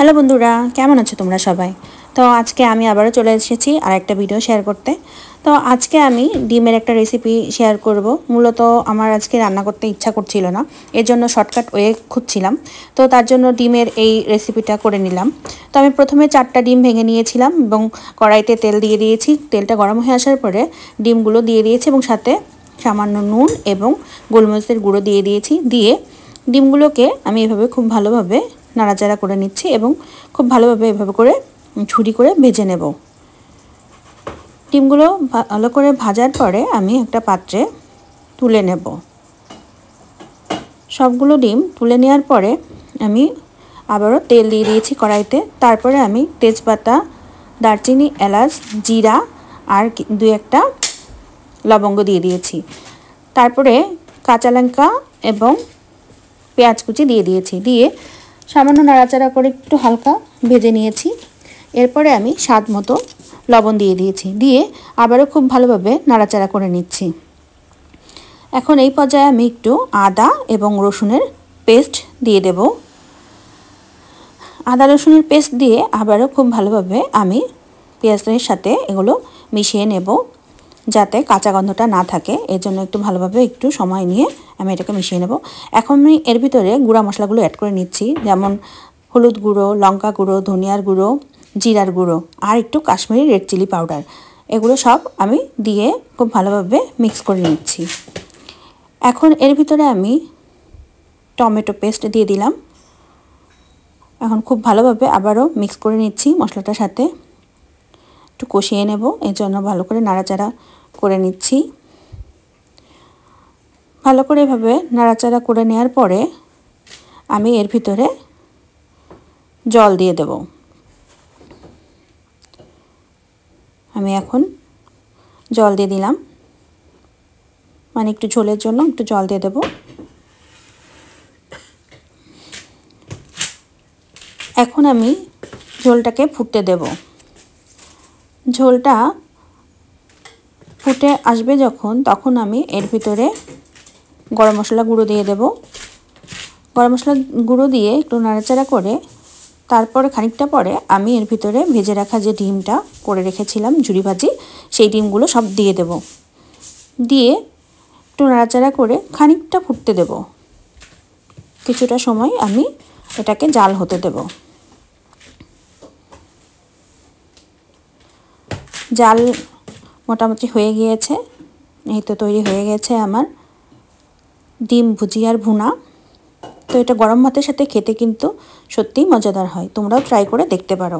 Hello বন্ধুরা, কেমন আছো তোমরা সবাই? তো আজকে আমি আবারও চলে এসেছি আর একটা ভিডিও শেয়ার করতে। তো আজকে আমি ডিমের একটা রেসিপি শেয়ার করব। মূলত আমার আজকে রান্না করতে ইচ্ছা করছিল না, এর জন্য শর্টকাট ওয়ে খুঁজছিলাম। তো তার জন্য ডিমের এই রেসিপিটা করে নিলাম। তো আমি প্রথমে 4টা ডিম ভেঙে নিয়েছিলাম এবং কড়াইতে তেল দিয়ে দিয়েছি। তেলটা গরম হয়ে আসার পরে ডিমগুলো দিয়ে দিয়েছি এবং সাথে সামান্য নুন এবং গোলমরিচের গুঁড়ো দিয়ে দিয়েছি। দিয়ে ডিমগুলোকে আমি এভাবে খুব ভালোভাবে নাড়াচাড়া করে নিচ্ছি এবং খুব ভালোভাবে এভাবে করে ঝুরি করে ভেজে নেব। ডিমগুলো ভালো করে ভাজার পরে আমি একটা পাত্রে তুলে নেব। সবগুলো ডিম তুলে নেওয়ার পরে আমি আবারও তেল দিয়ে দিয়েছি কড়াইতে। তারপরে আমি তেজপাতা, দারচিনি, এলাচ, জিরা আর 2-1টা লবঙ্গ দিয়ে দিয়েছি। তারপরে কাঁচা লঙ্কা এবং পেঁয়াজ কুচি দিয়ে দিয়েছি। দিয়ে সামান্য নাড়াচাড়া করে একটু হালকা ভেজে নিয়েছি। এরপরে আমি স্বাদ মতো লবণ দিয়ে দিয়েছি। দিয়ে আবারও খুব ভালোভাবে নাড়াচাড়া করে নিচ্ছি। এখন এই পর্যায়ে আমি একটু আদা এবং রসুনের পেস্ট দিয়ে দেব। আদা রসুনের পেস্ট দিয়ে আবারও খুব ভালোভাবে আমি পেঁয়াজের সাথে এগুলো মিশিয়ে নেব, যাতে কাঁচা গন্ধটা না থাকে। এর জন্য একটু ভালোভাবে একটু সময় নিয়ে আমি এটাকে মিশিয়ে নেব। এখন আমি এর ভিতরে গুঁড়া মশলাগুলো অ্যাড করে নিচ্ছি, যেমন হলুদ গুঁড়ো, লঙ্কা গুঁড়ো, ধনিয়ার গুঁড়ো, জিরার গুঁড়ো আর একটু কাশ্মীরি রেড চিলি পাউডার। এগুলো সব আমি দিয়ে খুব ভালোভাবে মিক্স করে নিচ্ছি। এখন এর ভিতরে আমি টমেটো পেস্ট দিয়ে দিলাম। এখন খুব ভালোভাবে আবারও মিক্স করে নিচ্ছি মশলাটার সাথে। একটু কষিয়ে নেব, এর জন্য ভালো করে নাড়াচাড়া করে নিচ্ছি। ভালো করে এভাবে নাড়াচাড়া করে নেওয়ার পরে আমি এর ভিতরে জল দিয়ে দেব। আমি এখন জল দিয়ে দিলাম, মানে একটু ঝোলের জন্য একটু জল দিয়ে দেব। এখন আমি ঝোলটাকে ফুটতে দেব। ঝোলটা ফুটে আসবে যখন, তখন আমি এর ভিতরে গরম মশলা গুঁড়ো দিয়ে দেব। গরম মশলা গুঁড়ো দিয়ে একটু নাড়াচাড়া করে তারপরে খানিকটা পরে আমি এর ভিতরে ভেজে রাখা যে ডিমটা করে রেখেছিলাম ঝুরি ভাজি, সেই ডিমগুলো সব দিয়ে দেব। দিয়ে একটু নাড়াচাড়া করে খানিকটা ফুটতে দেব। কিছুটা সময় আমি এটাকে জাল হতে দেব। জাল মোটামুটি হয়ে গিয়েছে। এই তো তৈরি হয়ে গেছে আমার ডিম ভুজিয়ার ভুনা। তো এটা গরম ভাতের সাথে খেতে কিন্তু সত্যিই মজাদার হয়। তোমরাও ট্রাই করে দেখতে পারো।